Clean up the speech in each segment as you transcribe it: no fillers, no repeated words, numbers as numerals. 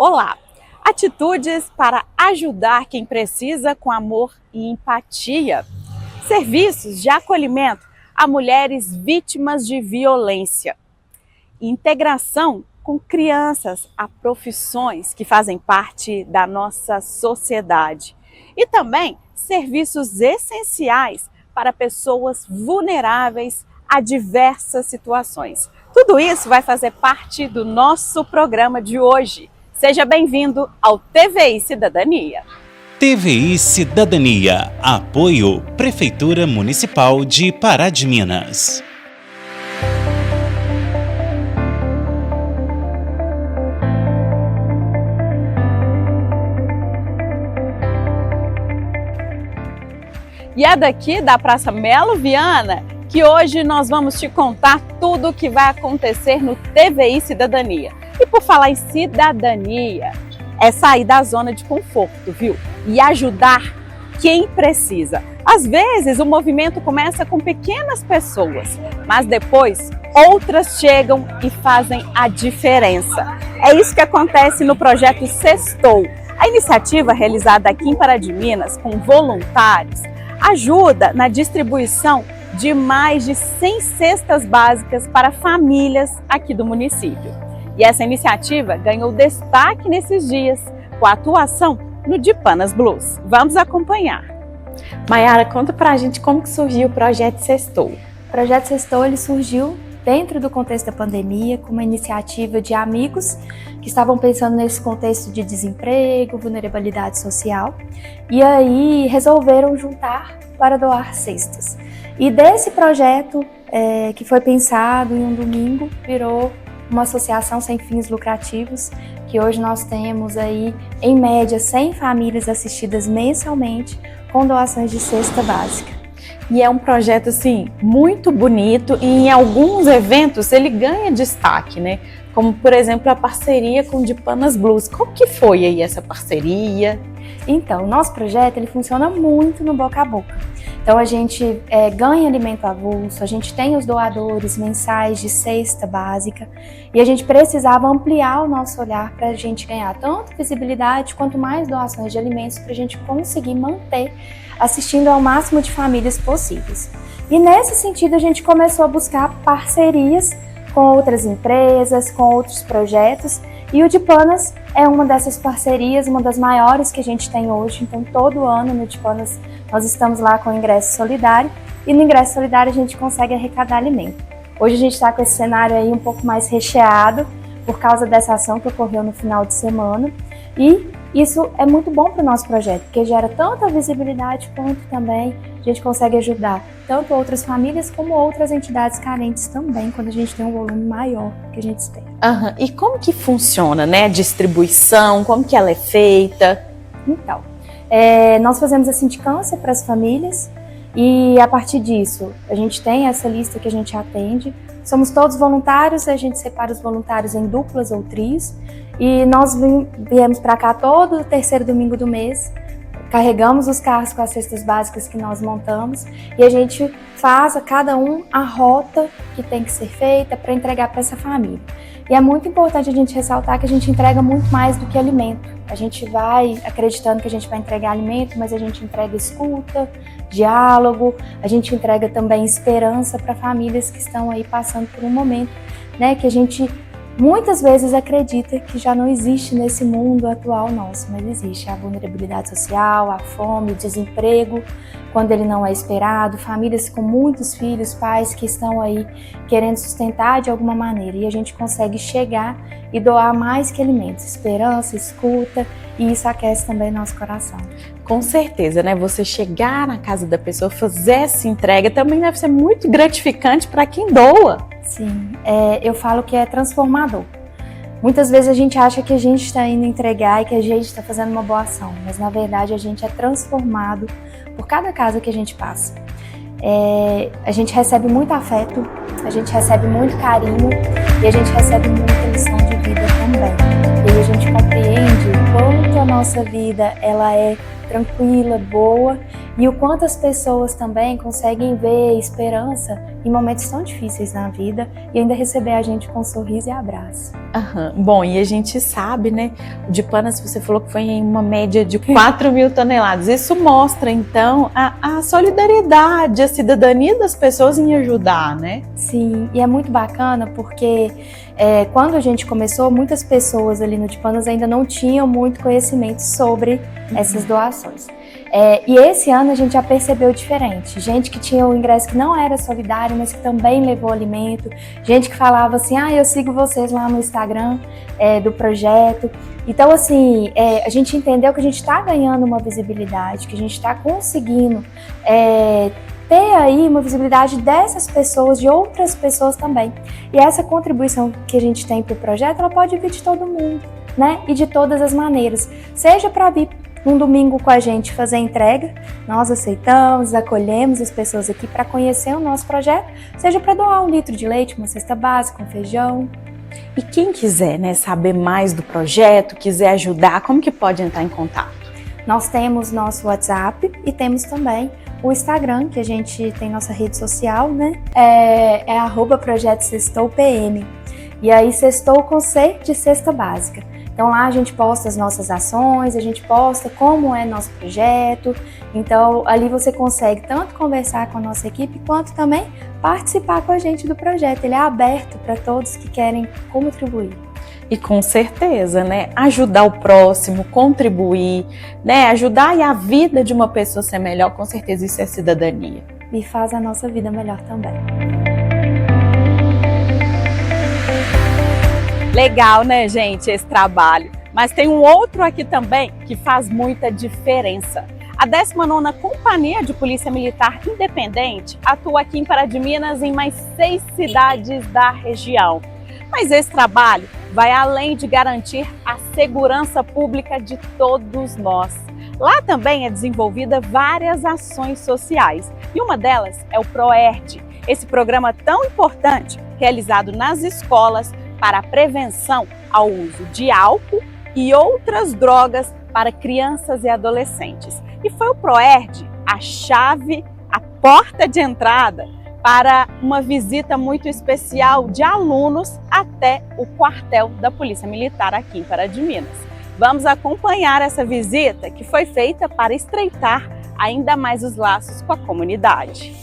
Olá! Atitudes para ajudar quem precisa com amor e empatia. Serviços de acolhimento a mulheres vítimas de violência. Integração com crianças a profissões que fazem parte da nossa sociedade. E também serviços essenciais para pessoas vulneráveis a diversas situações. Tudo isso vai fazer parte do nosso programa de hoje. Seja bem-vindo ao TVI Cidadania. TVI Cidadania. Apoio Prefeitura Municipal de Pará de Minas. E é daqui da Praça Melo Viana que hoje nós vamos te contar tudo o que vai acontecer no TVI Cidadania. E por falar em cidadania, é sair da zona de conforto, viu? E ajudar quem precisa. Às vezes o movimento começa com pequenas pessoas, mas depois outras chegam e fazem a diferença. É isso que acontece no projeto Sextou. A iniciativa realizada aqui em Pará de Minas com voluntários ajuda na distribuição de mais de 100 cestas básicas para famílias aqui do município. E essa iniciativa ganhou destaque nesses dias com a atuação no Dipanas Blues. Vamos acompanhar. Maiara, conta pra gente como que surgiu o Projeto Sextou. O Projeto Sextou ele surgiu dentro do contexto da pandemia, com uma iniciativa de amigos que estavam pensando nesse contexto de desemprego, vulnerabilidade social, e aí resolveram juntar para doar cestas. E desse projeto, que foi pensado em um domingo, virou uma associação sem fins lucrativos, que hoje nós temos aí, em média, 100 famílias assistidas mensalmente com doações de cesta básica. E é um projeto, assim, muito bonito e em alguns eventos ele ganha destaque, né? Como, por exemplo, a parceria com o Dipanas Blues. Como que foi aí essa parceria? Então, o nosso projeto ele funciona muito no boca a boca. Então, a gente ganha alimento avulso, a gente tem os doadores mensais de cesta básica e a gente precisava ampliar o nosso olhar para a gente ganhar tanto visibilidade quanto mais doações de alimentos para a gente conseguir manter assistindo ao máximo de famílias possíveis. E nesse sentido, a gente começou a buscar parcerias com outras empresas, com outros projetos, e o Dipanas é uma dessas parcerias, uma das maiores que a gente tem hoje. Então, todo ano no Dipanas nós estamos lá com o ingresso solidário, e no ingresso solidário a gente consegue arrecadar alimento. Hoje a gente está com esse cenário aí um pouco mais recheado, por causa dessa ação que ocorreu no final de semana, e isso é muito bom para o nosso projeto, porque gera tanta visibilidade quanto também a gente consegue ajudar tanto outras famílias como outras entidades carentes também, quando a gente tem um volume maior que a gente espera. E como que funciona, né? A distribuição, como que ela é feita? Então, nós fazemos a sindicância para as famílias e a partir disso a gente tem essa lista que a gente atende. Somos todos voluntários, a gente separa os voluntários em duplas ou trios e nós viemos para cá todo o terceiro domingo do mês, carregamos os carros com as cestas básicas que nós montamos e a gente faz a cada um a rota que tem que ser feita para entregar para essa família. E é muito importante a gente ressaltar que a gente entrega muito mais do que alimento. A gente vai acreditando que a gente vai entregar alimento, mas a gente entrega escuta, diálogo, a gente entrega também esperança para famílias que estão aí passando por um momento, né, que a gente muitas vezes acredita que já não existe nesse mundo atual nosso, mas existe a vulnerabilidade social, a fome, o desemprego, quando ele não é esperado, famílias com muitos filhos, pais que estão aí querendo sustentar de alguma maneira e a gente consegue chegar e doar mais que alimentos, esperança, escuta, e isso aquece também nosso coração. Com certeza, né? Você chegar na casa da pessoa, fazer essa entrega também deve ser muito gratificante para quem doa. Sim, eu falo que é transformador. Muitas vezes a gente acha que a gente está indo entregar e que a gente está fazendo uma boa ação, mas na verdade a gente é transformado por cada casa que a gente passa. A gente recebe muito afeto, a gente recebe muito carinho e a gente recebe muita lição de vida também. E a gente compreende o quanto a nossa vida ela é tranquila, boa e o quanto as pessoas também conseguem ver esperança em momentos tão difíceis na vida e ainda receber a gente com um sorriso e abraço. Bom, e a gente sabe, né, o DIPANAS, você falou que foi em uma média de 4 mil toneladas. Isso mostra, então, a solidariedade, a cidadania das pessoas em ajudar, né? Sim, e é muito bacana porque quando a gente começou, muitas pessoas ali no DIPANAS ainda não tinham muito conhecimento sobre essas doações. E esse ano a gente já percebeu diferente. Gente que tinha o ingresso que não era solidário, mas que também levou alimento. Gente que falava assim, eu sigo vocês lá no Instagram do projeto. Então, assim, a gente entendeu que a gente está ganhando uma visibilidade, que a gente está conseguindo ter aí uma visibilidade dessas pessoas, de outras pessoas também. E essa contribuição que a gente tem para o projeto, ela pode vir de todo mundo, né? E de todas as maneiras. Seja para vir num domingo com a gente fazer a entrega, nós aceitamos, acolhemos as pessoas aqui para conhecer o nosso projeto, seja para doar 1 litro de leite, uma cesta básica, um feijão. E quem quiser, né, saber mais do projeto, quiser ajudar, como que pode entrar em contato? Nós temos nosso WhatsApp e temos também o Instagram, que a gente tem nossa rede social, né? É @projeto SextouPM. E aí Sextou com C de cesta básica. Então lá a gente posta as nossas ações, a gente posta como é nosso projeto. Então ali você consegue tanto conversar com a nossa equipe, quanto também participar com a gente do projeto. Ele é aberto para todos que querem contribuir. E com certeza, né, ajudar o próximo, contribuir, né, ajudar a vida de uma pessoa ser melhor, com certeza isso é cidadania. E faz a nossa vida melhor também. Legal, né, gente, esse trabalho. Mas tem um outro aqui também que faz muita diferença. A 19ª Companhia de Polícia Militar Independente atua aqui em Pará de Minas em mais 6 cidades da região. Mas esse trabalho vai além de garantir a segurança pública de todos nós. Lá também é desenvolvida várias ações sociais e uma delas é o PROERD, esse programa tão importante realizado nas escolas para a prevenção ao uso de álcool e outras drogas para crianças e adolescentes. E foi o PROERD a chave, a porta de entrada para uma visita muito especial de alunos até o quartel da Polícia Militar aqui em Pará de Minas. Vamos acompanhar essa visita que foi feita para estreitar ainda mais os laços com a comunidade.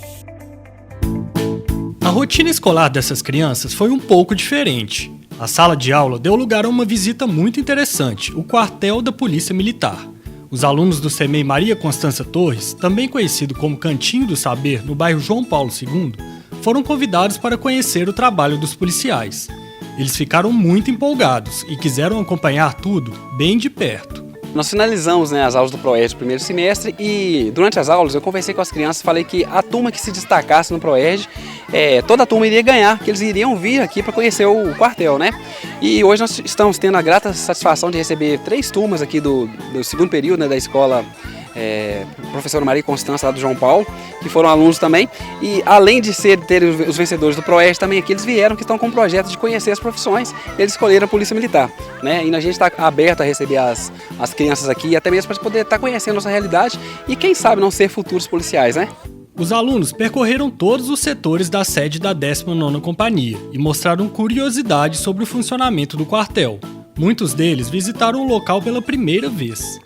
A rotina escolar dessas crianças foi um pouco diferente. A sala de aula deu lugar a uma visita muito interessante, o quartel da Polícia Militar. Os alunos do CEMEI Maria Constância Torres, também conhecido como Cantinho do Saber, no bairro João Paulo II, foram convidados para conhecer o trabalho dos policiais. Eles ficaram muito empolgados e quiseram acompanhar tudo bem de perto. Nós finalizamos, as aulas do PROERD no primeiro semestre e durante as aulas eu conversei com as crianças e falei que a turma que se destacasse no PROERD, toda a turma iria ganhar, que eles iriam vir aqui para conhecer o quartel, né? E hoje nós estamos tendo a grata satisfação de receber 3 turmas aqui do segundo período, da escola professora Maria Constância lá do João Paulo, que foram alunos também, e além de terem os vencedores do PROERD, também aqui eles vieram que estão com um projeto de conhecer as profissões, eles escolheram a Polícia Militar, né? E a gente está aberto a receber as crianças aqui, até mesmo para poder estar conhecendo a nossa realidade e quem sabe não ser futuros policiais, né? Os alunos percorreram todos os setores da sede da 19ª Companhia e mostraram curiosidade sobre o funcionamento do quartel. Muitos deles visitaram o local pela primeira vez.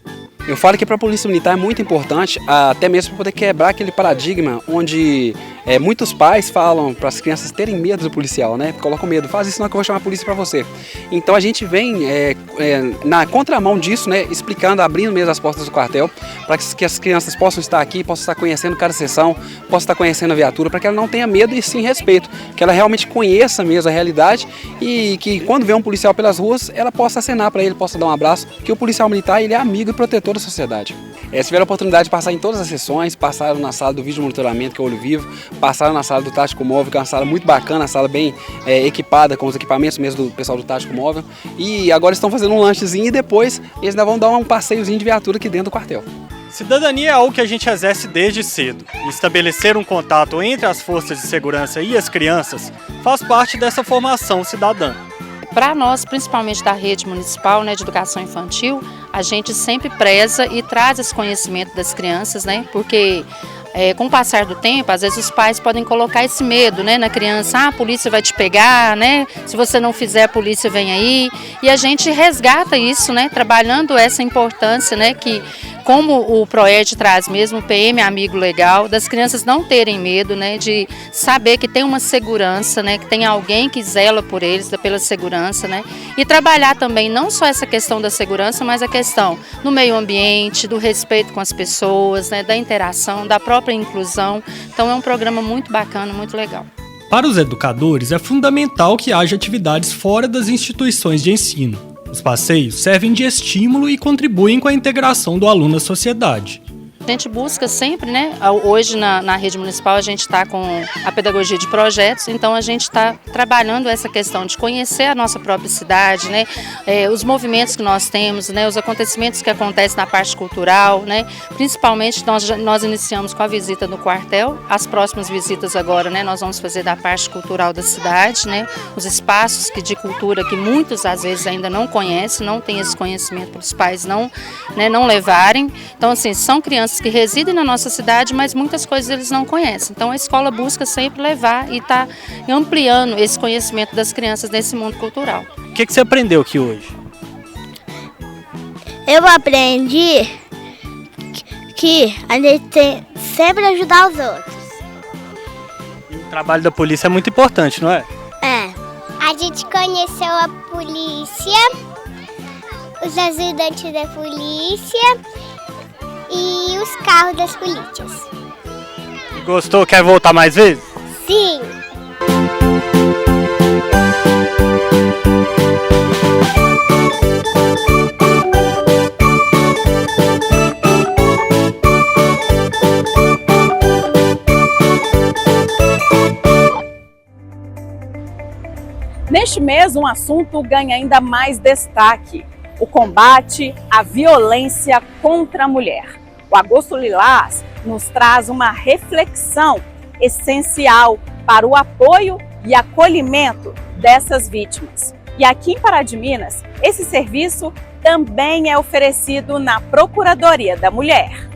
Eu falo que para a Polícia Militar é muito importante, até mesmo para poder quebrar aquele paradigma onde muitos pais falam para as crianças terem medo do policial, né? Colocam medo, faz isso não que eu vou chamar a polícia para você. Então a gente vem na contramão disso, né? Explicando, abrindo mesmo as portas do quartel, para que as crianças possam estar aqui, possam estar conhecendo cada seção, possam estar conhecendo a viatura, para que ela não tenha medo e sim respeito, que ela realmente conheça mesmo a realidade e que quando vê um policial pelas ruas, ela possa acenar para ele, possa dar um abraço, que o policial militar ele é amigo e protetor da sociedade. Tiveram a oportunidade de passar em todas as sessões, passaram na sala do vídeo monitoramento, que é o olho vivo, passaram na sala do tático móvel, que é uma sala muito bacana, uma sala bem equipada com os equipamentos mesmo do pessoal do tático móvel, e agora estão fazendo um lanchezinho e depois eles ainda vão dar um passeiozinho de viatura aqui dentro do quartel. Cidadania é algo que a gente exerce desde cedo, e estabelecer um contato entre as forças de segurança e as crianças faz parte dessa formação cidadã. para nós, principalmente da rede municipal, né, de educação infantil, a gente sempre preza e traz esse conhecimento das crianças, né, porque com o passar do tempo, às vezes os pais podem colocar esse medo, né, na criança, a polícia vai te pegar, né, se você não fizer, a polícia vem aí, e a gente resgata isso, né, trabalhando essa importância, né, que como o PROERD traz mesmo, o PM Amigo Legal, das crianças não terem medo, né, de saber que tem uma segurança, né, que tem alguém que zela por eles, pela segurança, né, e trabalhar também não só essa questão da segurança, mas a questão do meio ambiente, do respeito com as pessoas, né, da interação, da própria inclusão. Então é um programa muito bacana, muito legal. Para os educadores, é fundamental que haja atividades fora das instituições de ensino. Os passeios servem de estímulo e contribuem com a integração do aluno à sociedade. A gente busca sempre, né? Hoje na rede municipal a gente está com a pedagogia de projetos, então a gente está trabalhando essa questão de conhecer a nossa própria cidade, né? Os movimentos que nós temos, né? Os acontecimentos que acontecem na parte cultural, né? Principalmente nós iniciamos com a visita no quartel, as próximas visitas agora, né? Nós vamos fazer da parte cultural da cidade, né? Os espaços de cultura que muitos às vezes ainda não conhecem, não têm esse conhecimento para os pais não levarem. Então assim, são crianças que residem na nossa cidade, mas muitas coisas eles não conhecem. Então a escola busca sempre levar e está ampliando esse conhecimento das crianças nesse mundo cultural. O que você aprendeu aqui hoje? Eu aprendi que a gente tem sempre ajudar os outros. O trabalho da polícia é muito importante, não é? É. A gente conheceu a polícia, os ajudantes da polícia e os carros das polícias. E gostou? Quer voltar mais vezes? Sim! Neste mês, um assunto ganha ainda mais destaque: o combate à violência contra a mulher. O Agosto Lilás nos traz uma reflexão essencial para o apoio e acolhimento dessas vítimas. E aqui em Pará de Minas, esse serviço também é oferecido na Procuradoria da Mulher.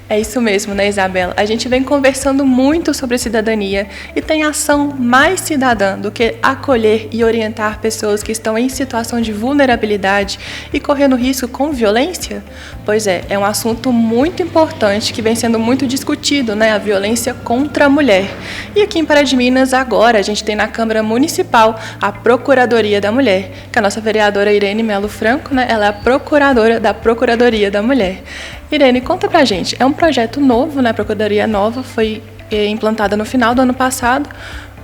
É isso mesmo, né, Isabela? A gente vem conversando muito sobre cidadania e tem ação mais cidadã do que acolher e orientar pessoas que estão em situação de vulnerabilidade e correndo risco com violência? Pois é um assunto muito importante que vem sendo muito discutido, né, a violência contra a mulher. E aqui em Pará de Minas, agora, a gente tem na Câmara Municipal a Procuradoria da Mulher, que a nossa vereadora Irene Melo Franco, né, ela é a procuradora da Procuradoria da Mulher. Irene, conta pra gente, é um projeto novo, né? A Procuradoria nova foi implantada no final do ano passado.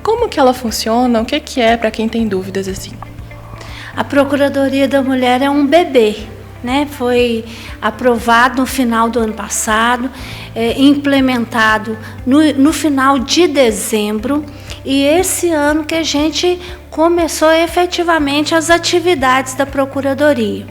Como que ela funciona? O que é, para quem tem dúvidas assim? A Procuradoria da Mulher é um bebê, né? Foi aprovado no final do ano passado, implementado no final de dezembro, e esse ano que a gente começou efetivamente as atividades da Procuradoria.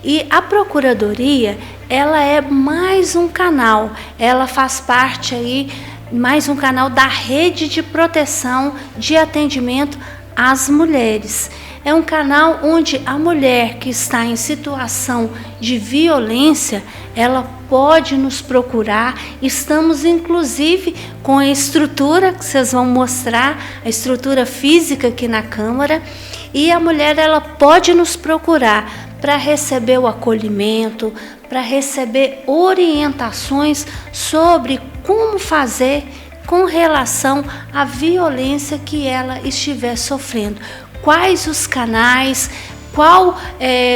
E a Procuradoria, ela é mais um canal, ela faz parte aí, mais um canal da rede de proteção de atendimento às mulheres. É um canal onde a mulher que está em situação de violência, ela pode nos procurar. Estamos inclusive com a estrutura que vocês vão mostrar, a estrutura física aqui na Câmara, e a mulher ela pode nos procurar para receber o acolhimento, para receber orientações sobre como fazer com relação à violência que ela estiver sofrendo. Quais os canais, qual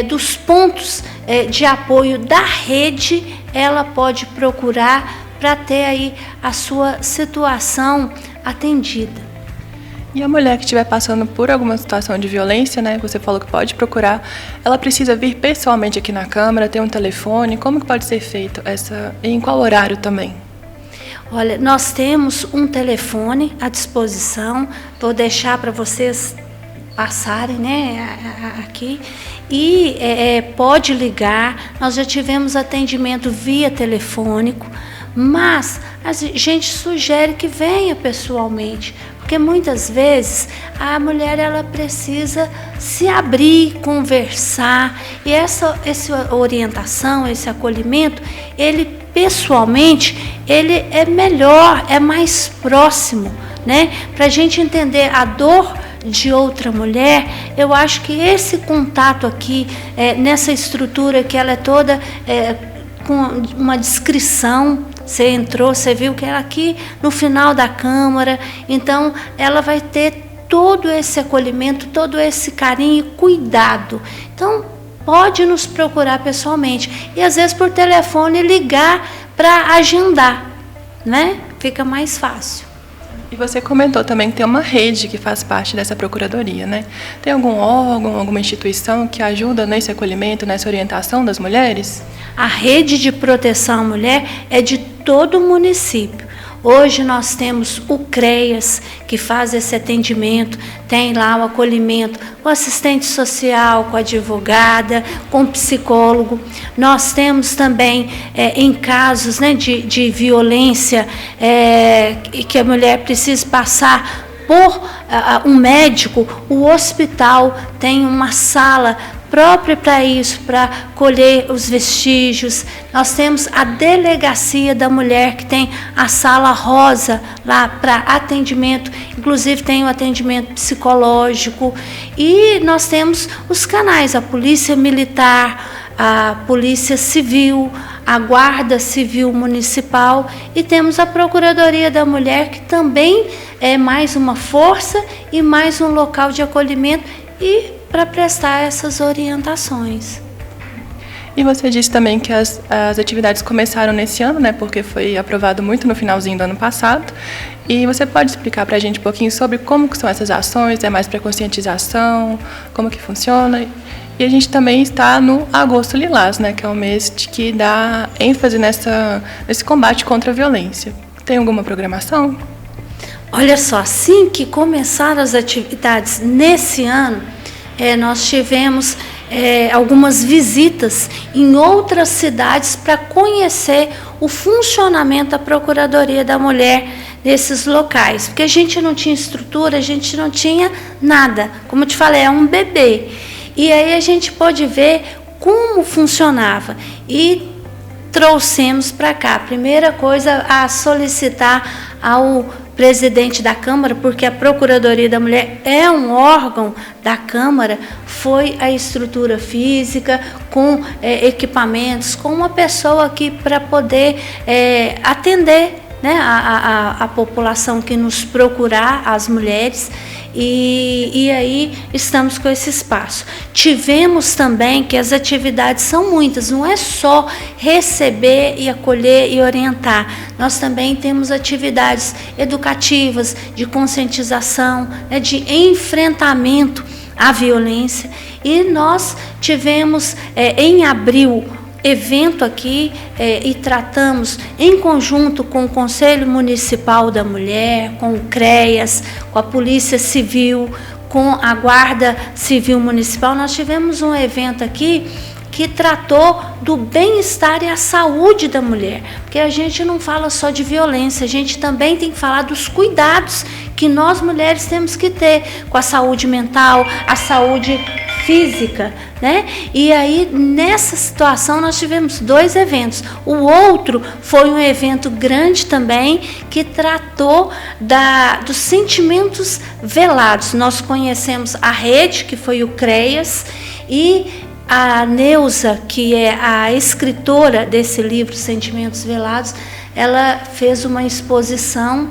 dos pontos de apoio da rede ela pode procurar para ter aí a sua situação atendida. E a mulher que estiver passando por alguma situação de violência, né, você falou que pode procurar, ela precisa vir pessoalmente aqui na Câmara, ter um telefone, como que pode ser feito e em qual horário também? Olha, nós temos um telefone à disposição, vou deixar para vocês passarem, né, aqui, e pode ligar. Nós já tivemos atendimento via telefônico, mas a gente sugere que venha pessoalmente, porque Porque muitas vezes a mulher ela precisa se abrir, conversar, e essa orientação, esse acolhimento, ele pessoalmente, ele é melhor, é mais próximo, né? Para a gente entender a dor de outra mulher, eu acho que esse contato aqui, nessa estrutura que ela é toda com uma descrição, você entrou, você viu que ela aqui no final da Câmara, então ela vai ter todo esse acolhimento, todo esse carinho e cuidado. Então, pode nos procurar pessoalmente e às vezes por telefone ligar para agendar, né? Fica mais fácil. E você comentou também que tem uma rede que faz parte dessa procuradoria, né? Tem algum órgão, alguma instituição que ajuda nesse acolhimento, nessa orientação das mulheres? A rede de proteção à mulher é de todo o município. Hoje nós temos o CREAS, que faz esse atendimento, tem lá o acolhimento com assistente social, com advogada, com psicólogo. Nós temos também, em casos, né, de violência, que a mulher precisa passar por um médico, o hospital tem uma sala própria para isso, para colher os vestígios. Nós temos a delegacia da mulher, que tem a sala rosa lá para atendimento, inclusive tem o atendimento psicológico. E nós temos os canais, a Polícia Militar, a Polícia Civil, a Guarda Civil Municipal, e temos a Procuradoria da Mulher, que também é mais uma força e mais um local de acolhimento e para prestar essas orientações. E você disse também que as atividades começaram nesse ano, né? Porque foi aprovado muito no finalzinho do ano passado. E você pode explicar para a gente um pouquinho sobre como que são essas ações? É mais para conscientização? Como que funciona? E a gente também está no Agosto Lilás, né? Que é o mês que dá ênfase nesse combate contra a violência. Tem alguma programação? Olha só, assim que começaram as atividades nesse ano, nós tivemos algumas visitas em outras cidades para conhecer o funcionamento da Procuradoria da Mulher nesses locais, porque a gente não tinha estrutura, a gente não tinha nada, como eu te falei, é um bebê. E aí a gente pôde ver como funcionava e trouxemos para cá. Primeira coisa a solicitar ao presidente da Câmara, porque a Procuradoria da Mulher é um órgão da Câmara, foi a estrutura física, com equipamentos, com uma pessoa aqui para poder atender, né, a população que nos procurar, as mulheres, e aí estamos com esse espaço. Tivemos também que as atividades são muitas, não é só receber e acolher e orientar, nós também temos atividades educativas, de conscientização, né, de enfrentamento à violência, e nós tivemos em abril evento aqui e tratamos em conjunto com o Conselho Municipal da Mulher, com o CREAS, com a Polícia Civil, com a Guarda Civil Municipal. Nós tivemos um evento aqui que tratou do bem-estar e a saúde da mulher, porque a gente não fala só de violência, a gente também tem que falar dos cuidados que nós mulheres temos que ter com a saúde mental, a saúde física, né? E aí nessa situação nós tivemos 2 eventos. O outro foi um evento grande também que tratou dos sentimentos velados. Nós conhecemos a rede, que foi o CREAS, e a Neuza, que é a escritora desse livro Sentimentos Velados, ela fez uma exposição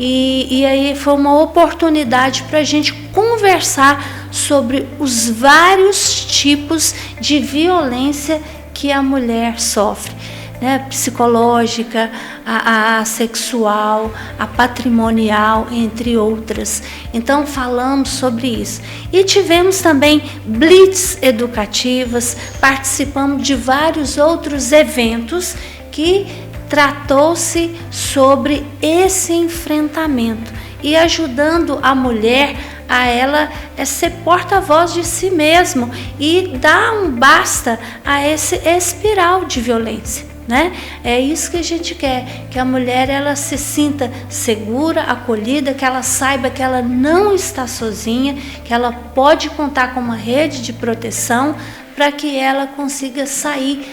e aí foi uma oportunidade para a gente conversar sobre os vários tipos de violência que a mulher sofre, né? Psicológica, a sexual, a patrimonial, entre outras. Então falamos sobre isso. E tivemos também blitz educativas, participamos de vários outros eventos que tratou-se sobre esse enfrentamento e ajudando a mulher a ela ser porta-voz de si mesmo e dar um basta a esse espiral de violência, né? É isso que a gente quer, que a mulher ela se sinta segura, acolhida, que ela saiba que ela não está sozinha, que ela pode contar com uma rede de proteção para que ela consiga sair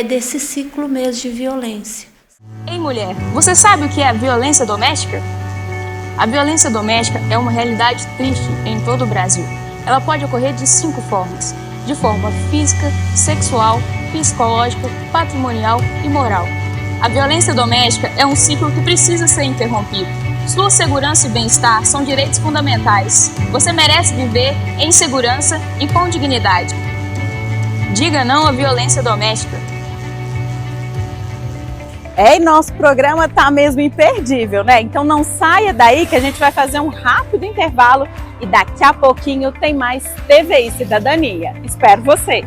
desse ciclo mesmo de violência. Ei, mulher, você sabe o que é a violência doméstica? A violência doméstica é uma realidade triste em todo o Brasil. Ela pode ocorrer de 5 formas: de forma física, sexual, psicológica, patrimonial e moral. A violência doméstica é um ciclo que precisa ser interrompido. Sua segurança e bem-estar são direitos fundamentais. Você merece viver em segurança e com dignidade. Diga não à violência doméstica. E nosso programa tá mesmo imperdível, né? Então não saia daí que a gente vai fazer um rápido intervalo e daqui a pouquinho tem mais TVI Cidadania. Espero você!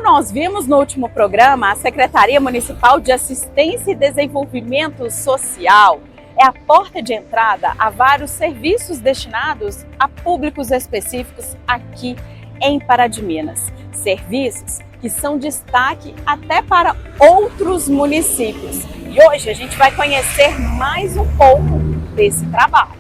Nós vimos no último programa, a Secretaria Municipal de Assistência e Desenvolvimento Social é a porta de entrada a vários serviços destinados a públicos específicos aqui em Pará de Minas. Serviços que são destaque até para outros municípios. E hoje a gente vai conhecer mais um pouco desse trabalho.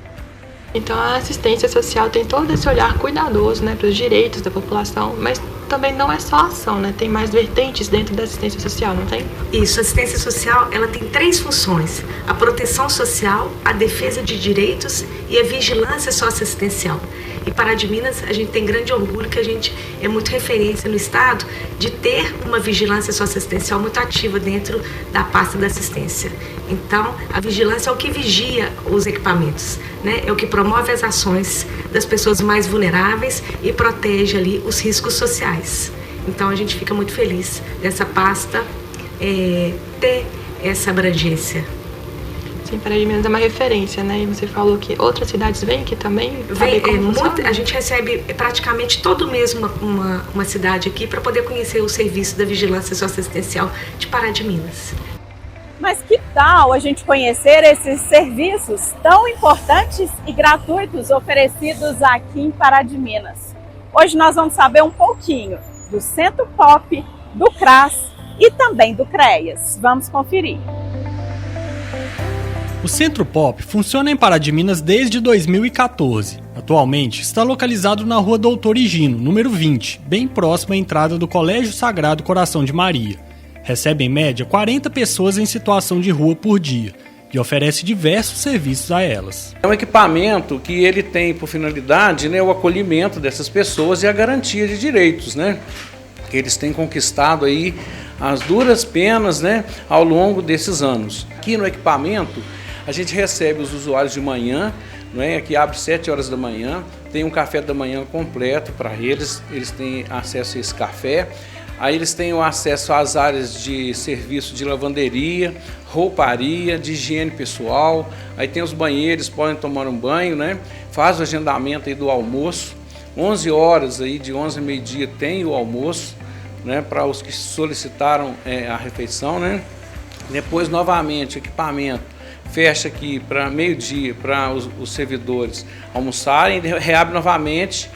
Então a assistência social tem todo esse olhar cuidadoso, né, para os direitos da população, mas também não é só ação, né? Tem mais vertentes dentro da assistência social, não tem? Isso, a assistência social ela tem 3 funções: a proteção social, a defesa de direitos e a vigilância socioassistencial. E Pará de Minas, a gente tem grande orgulho que a gente é muito referência no estado de ter uma vigilância socioassistencial muito ativa dentro da pasta da assistência. Então, a vigilância é o que vigia os equipamentos, né? É o que promove as ações das pessoas mais vulneráveis e protege ali os riscos sociais. Então, a gente fica muito feliz dessa pasta ter essa abrangência. Sim, Pará de Minas é uma referência, né? E você falou que outras cidades vêm aqui também? A gente recebe praticamente todo mês uma cidade aqui para poder conhecer o serviço da vigilância socioassistencial de Pará de Minas. Mas que tal a gente conhecer esses serviços tão importantes e gratuitos oferecidos aqui em Pará de Minas? Hoje nós vamos saber um pouquinho do Centro Pop, do CRAS e também do CREAS. Vamos conferir. O Centro Pop funciona em Pará de Minas desde 2014. Atualmente está localizado na Rua Doutor Higino, número 20, bem próximo à entrada do Colégio Sagrado Coração de Maria. Recebe em média 40 pessoas em situação de rua por dia e oferece diversos serviços a elas. É um equipamento que ele tem por finalidade, né, o acolhimento dessas pessoas e a garantia de direitos, né, que eles têm conquistado aí as duras penas, né, ao longo desses anos. Aqui no equipamento a gente recebe os usuários de manhã, né, que abre 7 horas da manhã, tem um café da manhã completo para eles têm acesso a esse café. Aí eles têm o acesso às áreas de serviço de lavanderia, rouparia, de higiene pessoal. Aí tem os banheiros, podem tomar um banho, né? Faz o agendamento aí do almoço. 11 horas, aí, de 11 a meio-dia, tem o almoço, né? Para os que solicitaram a refeição, né? Depois, novamente, o equipamento fecha aqui para meio-dia, para os servidores almoçarem. Reabre novamente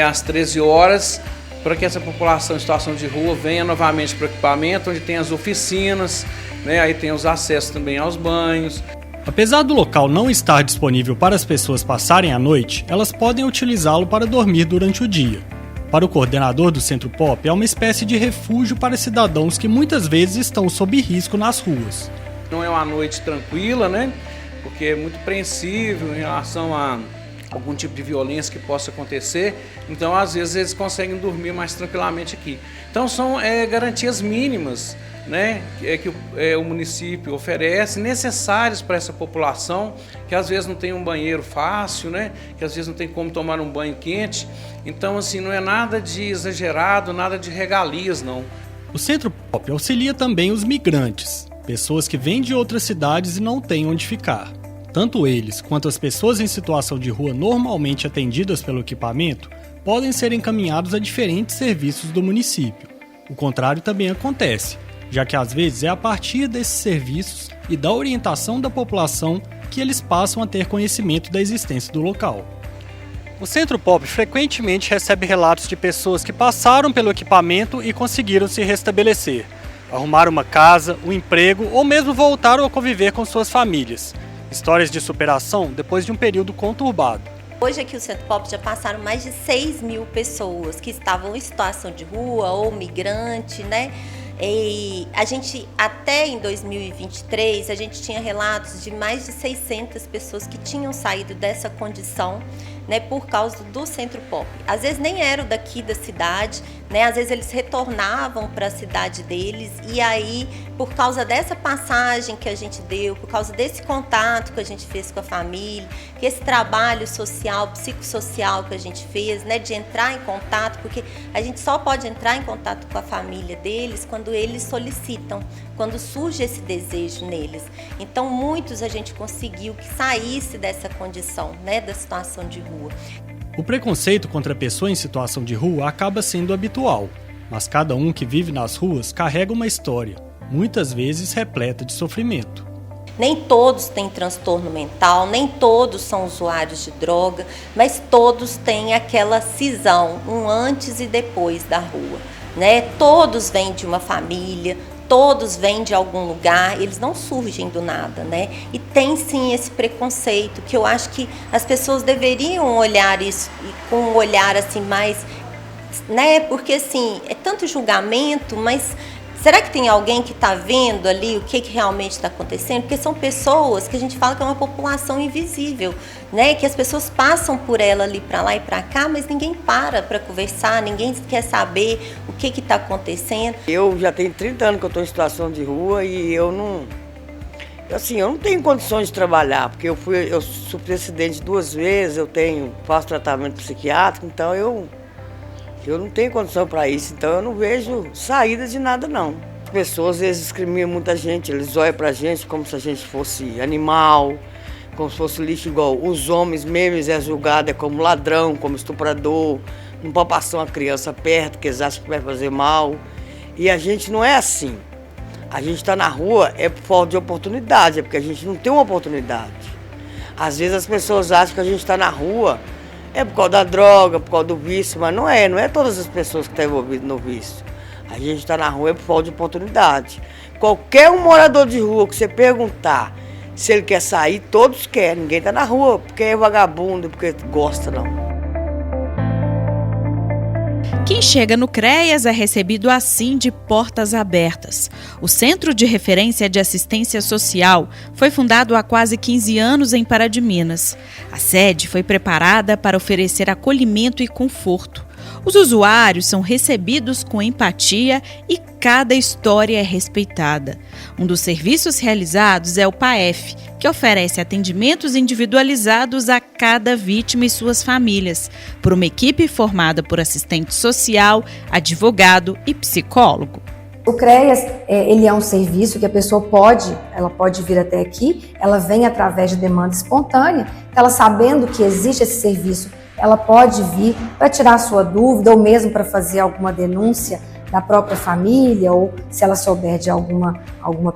às 13 horas, para que essa população em situação de rua venha novamente para o equipamento, onde tem as oficinas, né? Aí tem os acessos também aos banhos. Apesar do local não estar disponível para as pessoas passarem a noite, elas podem utilizá-lo para dormir durante o dia. Para o coordenador do Centro Pop, é uma espécie de refúgio para cidadãos que muitas vezes estão sob risco nas ruas. Não é uma noite tranquila, né? Porque é muito apreensível em relação a algum tipo de violência que possa acontecer, então às vezes eles conseguem dormir mais tranquilamente aqui. Então são garantias mínimas, né, que o município oferece, necessárias para essa população, que às vezes não tem um banheiro fácil, né, que às vezes não tem como tomar um banho quente. Então assim, não é nada de exagerado, nada de regalias, não. O Centro Pop auxilia também os migrantes, pessoas que vêm de outras cidades e não têm onde ficar. tanto eles quanto as pessoas em situação de rua normalmente atendidas pelo equipamento podem ser encaminhados a diferentes serviços do município. O contrário também acontece, já que às vezes é a partir desses serviços e da orientação da população que eles passam a ter conhecimento da existência do local. O Centro Pop frequentemente recebe relatos de pessoas que passaram pelo equipamento e conseguiram se restabelecer, arrumar uma casa, um emprego ou mesmo voltaram a conviver com suas famílias. Histórias de superação depois de um período conturbado. Hoje aqui no Centro Pop já passaram mais de 6.000 pessoas que estavam em situação de rua ou migrante, né? E a gente, até em 2023, a gente tinha relatos de mais de 600 pessoas que tinham saído dessa condição, né, por causa do Centro Pop. Às vezes nem eram daqui da cidade, né, às vezes eles retornavam para a cidade deles e aí, por causa dessa passagem que a gente deu, por causa desse contato que a gente fez com a família, que esse trabalho social, psicossocial que a gente fez, né, de entrar em contato, porque a gente só pode entrar em contato com a família deles quando eles solicitam, quando surge esse desejo neles. Então, muitos a gente conseguiu que saísse dessa condição, né, da situação de rua. O preconceito contra a pessoa em situação de rua acaba sendo habitual, mas cada um que vive nas ruas carrega uma história, muitas vezes repleta de sofrimento. Nem todos têm transtorno mental, nem todos são usuários de droga, mas todos têm aquela cisão, um antes e depois da rua, né? Todos vêm de uma família, todos vêm de algum lugar, eles não surgem do nada, né? E tem sim esse preconceito, que eu acho que as pessoas deveriam olhar isso com um olhar assim mais, né? Porque assim, é tanto julgamento, mas será que tem alguém que está vendo ali o que realmente está acontecendo? Porque são pessoas que a gente fala que é uma população invisível, né? Que as pessoas passam por ela ali para lá e para cá, mas ninguém para conversar, ninguém quer saber o que está acontecendo. Eu já tenho 30 anos que eu estou em situação de rua e eu não tenho condições de trabalhar, porque eu sou presidente 2 vezes, faço tratamento psiquiátrico, então eu não tenho condição para isso, então eu não vejo saída de nada não. As pessoas, eles discriminam muita gente, eles olham pra gente como se a gente fosse animal, como se fosse lixo, igual os homens mesmo, eles é julgado como ladrão, como estuprador, não pode passar uma criança perto, que eles acham que vai fazer mal. E a gente não é assim. A gente está na rua é por falta de oportunidade, é porque a gente não tem uma oportunidade. Às vezes as pessoas acham que a gente está na rua é por causa da droga, por causa do vício, mas não é todas as pessoas que estão envolvidas no vício. A gente está na rua é por falta de oportunidade. Qualquer um morador de rua que você perguntar se ele quer sair, todos querem. Ninguém está na rua porque é vagabundo, porque gosta, não. Quem chega no CREAS é recebido assim, de portas abertas. O Centro de Referência de Assistência Social foi fundado há quase 15 anos em Pará de Minas. A sede foi preparada para oferecer acolhimento e conforto. Os usuários são recebidos com empatia e cada história é respeitada. Um dos serviços realizados é o PAEF, que oferece atendimentos individualizados a cada vítima e suas famílias, por uma equipe formada por assistente social, advogado e psicólogo. O CREAS, ele é um serviço que a pessoa pode vir até aqui, ela vem através de demanda espontânea, ela sabendo que existe esse serviço, ela pode vir para tirar a sua dúvida ou mesmo para fazer alguma denúncia da própria família ou se ela souber de alguma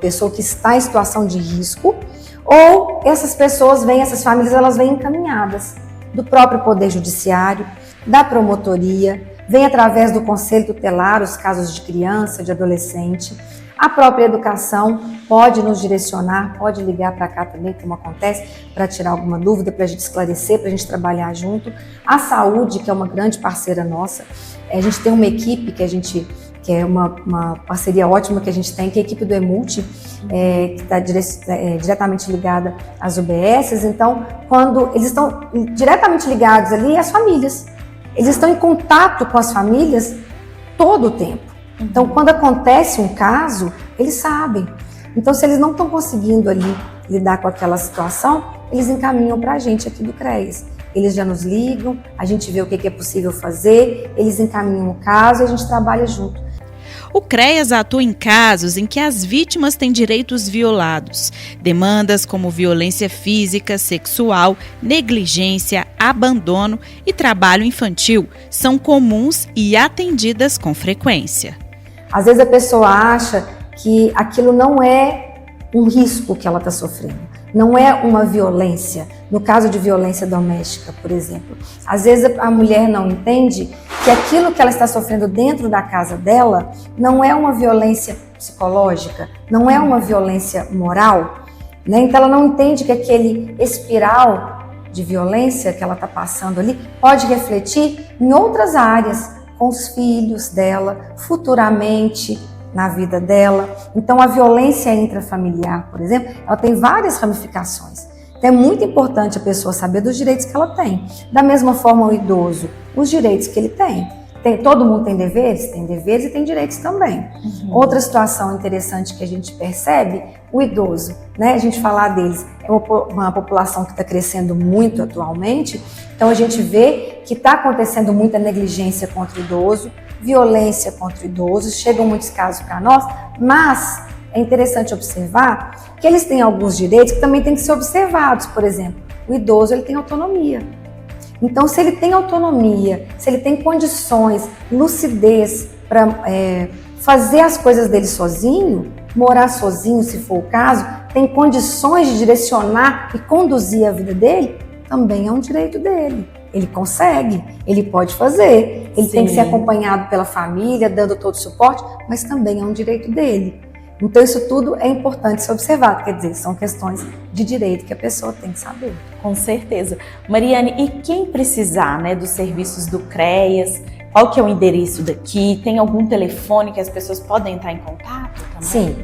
pessoa que está em situação de risco, ou essas famílias elas vêm encaminhadas do próprio Poder Judiciário, da promotoria, vem através do Conselho Tutelar, os casos de criança, de adolescente. A própria educação pode nos direcionar, pode ligar para cá também, como acontece, para tirar alguma dúvida, para a gente esclarecer, para a gente trabalhar junto. A saúde, que é uma grande parceira nossa, a gente tem uma equipe que é uma parceria ótima que a gente tem, que é a equipe do EMULTI, que está diretamente ligada às UBSs. Então, quando eles estão diretamente ligados ali, às famílias. Eles estão em contato com as famílias todo o tempo. Então, quando acontece um caso, eles sabem. Então, se eles não estão conseguindo ali lidar com aquela situação, eles encaminham para a gente aqui do CREAS. Eles já nos ligam, a gente vê o que é possível fazer, eles encaminham o caso e a gente trabalha junto. O CREAS atua em casos em que as vítimas têm direitos violados. Demandas como violência física, sexual, negligência, abandono e trabalho infantil são comuns e atendidas com frequência. Às vezes a pessoa acha que aquilo não é um risco que ela está sofrendo, não é uma violência. No caso de violência doméstica, por exemplo, às vezes a mulher não entende que aquilo que ela está sofrendo dentro da casa dela não é uma violência psicológica, não é uma violência moral, né? Então ela não entende que aquele espiral de violência que ela está passando ali pode refletir em outras áreas, com os filhos dela, futuramente na vida dela. Então a violência intrafamiliar, por exemplo, ela tem várias ramificações. Então é muito importante a pessoa saber dos direitos que ela tem. Da mesma forma o idoso, os direitos que ele tem. Todo mundo tem deveres e tem direitos também. Outra situação interessante que a gente percebe, o idoso, né? A gente falar deles, é uma população que está crescendo muito atualmente, então a gente vê que está acontecendo muita negligência contra o idoso, violência contra o idoso, chegam muitos casos para nós, mas é interessante observar que eles têm alguns direitos que também têm que ser observados. Por exemplo, o idoso ele tem autonomia. Então, se ele tem autonomia, se ele tem condições, lucidez para fazer as coisas dele sozinho, morar sozinho, se for o caso, tem condições de direcionar e conduzir a vida dele, também é um direito dele. Ele consegue, ele pode fazer, ele tem que ser acompanhado pela família, dando todo o suporte, mas também é um direito dele. Então isso tudo é importante ser observado, quer dizer, são questões de direito que a pessoa tem que saber. Com certeza. Mariane, e quem precisar, né, dos serviços do CREAS, qual que é o endereço daqui? Tem algum telefone que as pessoas podem entrar em contato também? Sim,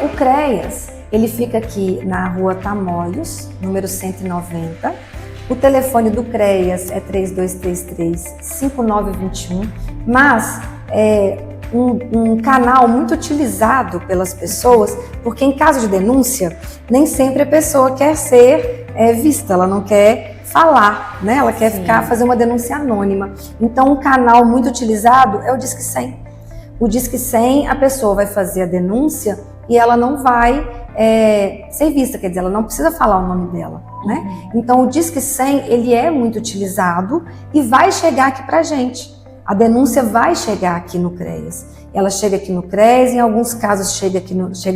o CREAS, ele fica aqui na Rua Tamoios, número 190. O telefone do CREAS é 3233-5921, mas um canal muito utilizado pelas pessoas, porque em caso de denúncia, nem sempre a pessoa quer ser vista, ela não quer falar, né? Ela quer fazer uma denúncia anônima. Então, um canal muito utilizado é o Disque 100. O Disque 100, a pessoa vai fazer a denúncia e ela não vai ser vista, quer dizer, ela não precisa falar o nome dela, né? Então, o Disque 100, ele é muito utilizado e vai chegar aqui pra gente. A denúncia vai chegar aqui no CREAS. Ela chega aqui no CREAS, em alguns casos chega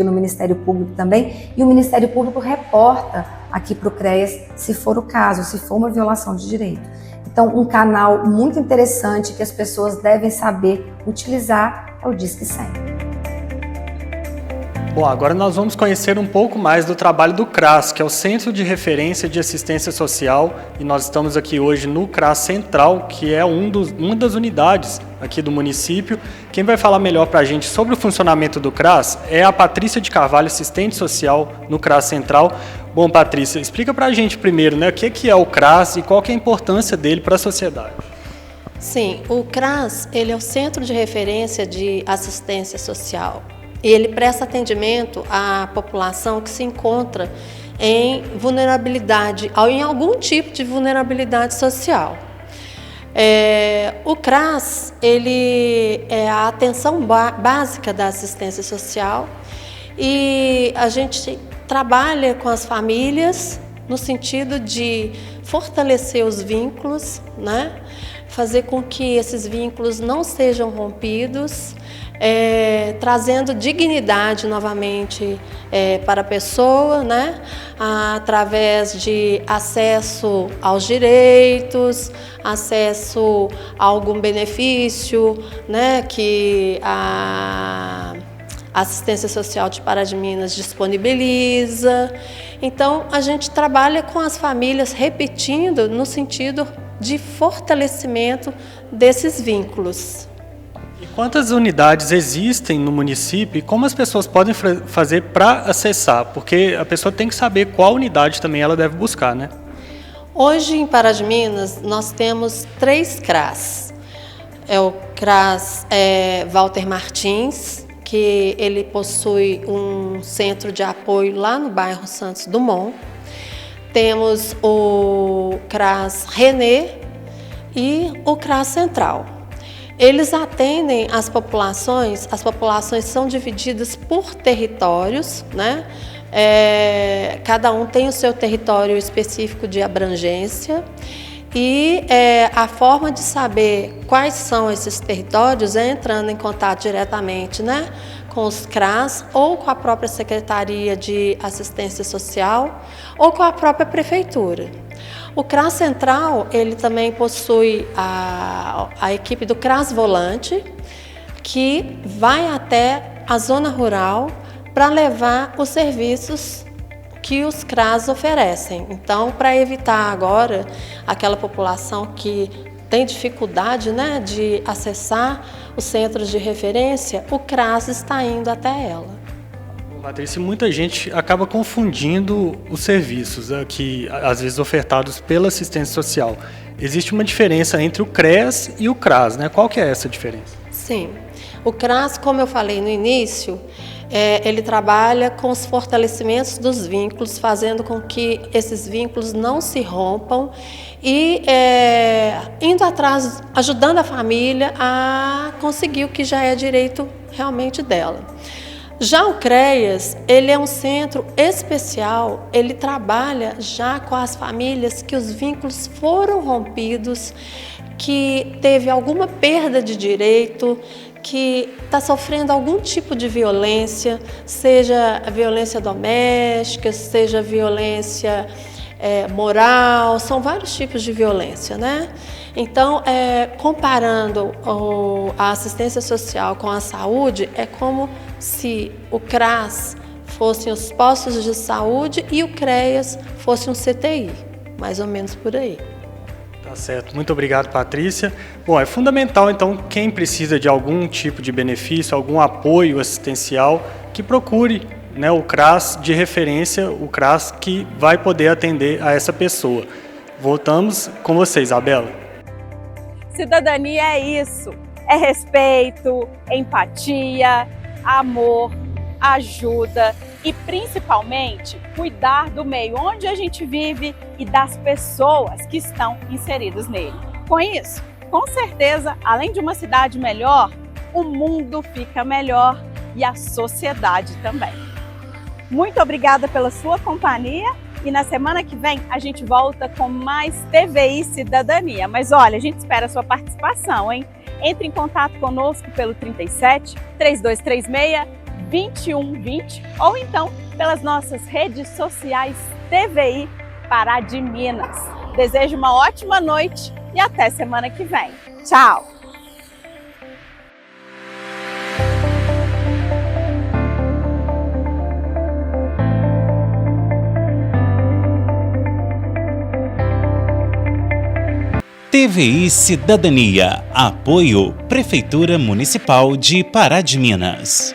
no Ministério Público também, e o Ministério Público reporta aqui para o CREAS, se for o caso, se for uma violação de direito. Então, um canal muito interessante que as pessoas devem saber utilizar é o Disque 100. Bom, agora nós vamos conhecer um pouco mais do trabalho do CRAS, que é o Centro de Referência de Assistência Social, e nós estamos aqui hoje no CRAS Central, que é uma das unidades aqui do município. Quem vai falar melhor para a gente sobre o funcionamento do CRAS é a Patrícia de Carvalho, assistente social no CRAS Central. Bom, Patrícia, explica para a gente primeiro, né, o que é o CRAS e qual que é a importância dele para a sociedade. Sim, o CRAS, ele é o Centro de Referência de Assistência Social. Ele presta atendimento à população que se encontra em vulnerabilidade, em algum tipo de vulnerabilidade social. O CRAS, ele é a atenção básica da assistência social e a gente trabalha com as famílias no sentido de fortalecer os vínculos, né? Fazer com que esses vínculos não sejam rompidos, trazendo dignidade novamente para a pessoa, né? Através de acesso aos direitos, acesso a algum benefício, né? Que a Assistência Social de Pará de Minas disponibiliza. Então, a gente trabalha com as famílias repetindo no sentido de fortalecimento desses vínculos. E quantas unidades existem no município e como as pessoas podem fazer para acessar? Porque a pessoa tem que saber qual unidade também ela deve buscar, né? Hoje, em Pará de Minas, nós temos 3 CRAS. É o CRAS Walter Martins, que ele possui um centro de apoio lá no bairro Santos Dumont. Temos o CRAS René e o CRAS Central. Eles atendem as populações são divididas por territórios, né? Cada um tem o seu território específico de abrangência e a forma de saber quais são esses territórios é entrando em contato diretamente, né, com os CRAS ou com a própria Secretaria de Assistência Social ou com a própria Prefeitura. O CRAS Central, ele também possui a equipe do CRAS Volante, que vai até a zona rural para levar os serviços que os CRAS oferecem. Então, para evitar agora aquela população que tem dificuldade, né, de acessar os centros de referência, o CRAS está indo até ela. Patrícia, muita gente acaba confundindo os serviços aqui, às vezes ofertados pela assistência social. Existe uma diferença entre o CREAS e o CRAS, né? Qual que é essa diferença? Sim, o CRAS, como eu falei no início, ele trabalha com os fortalecimentos dos vínculos, fazendo com que esses vínculos não se rompam e indo atrás, ajudando a família a conseguir o que já é direito realmente dela. Já o CREAS, ele é um centro especial, ele trabalha já com as famílias que os vínculos foram rompidos, que teve alguma perda de direito, que está sofrendo algum tipo de violência, seja violência doméstica, seja violência moral, são vários tipos de violência, né? Então, comparando a assistência social com a saúde, é como se o CRAS fossem os postos de saúde e o CREAS fosse um CTI, mais ou menos por aí. Tá certo, muito obrigado, Patrícia. Bom, é fundamental, então, quem precisa de algum tipo de benefício, algum apoio assistencial, que procure, né, o CRAS de referência, o CRAS que vai poder atender a essa pessoa. Voltamos com você, Isabela. Cidadania é isso, é respeito, empatia, amor, ajuda e principalmente cuidar do meio onde a gente vive e das pessoas que estão inseridas nele. Com isso, com certeza, além de uma cidade melhor, o mundo fica melhor e a sociedade também. Muito obrigada pela sua companhia. E na semana que vem a gente volta com mais TVI Cidadania. Mas olha, a gente espera a sua participação, hein? Entre em contato conosco pelo 37 3236 2120 ou então pelas nossas redes sociais TVI Pará de Minas. Desejo uma ótima noite e até semana que vem. Tchau! TVI Cidadania. Apoio Prefeitura Municipal de Pará de Minas.